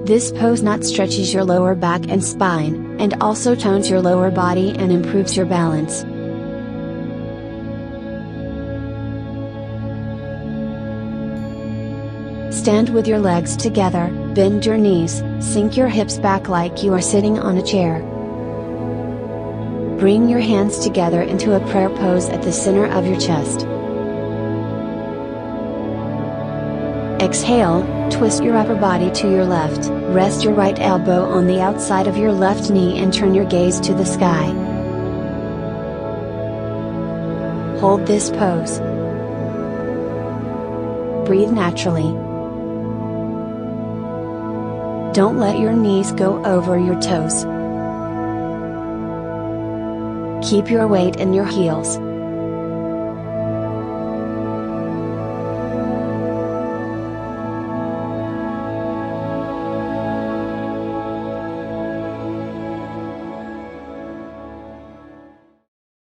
This pose not stretches your lower back and spine, and also tones your lower body and improves your balance. Stand with your legs together, bend your knees, sink your hips back like you are sitting on a chair. Bring your hands together into a prayer pose at the center of your chest. Exhale, twist your upper body to your left, rest your right elbow on the outside of your left knee and turn your gaze to the sky. Hold this pose. Breathe naturally. Don't let your knees go over your toes. Keep your weight in your heels.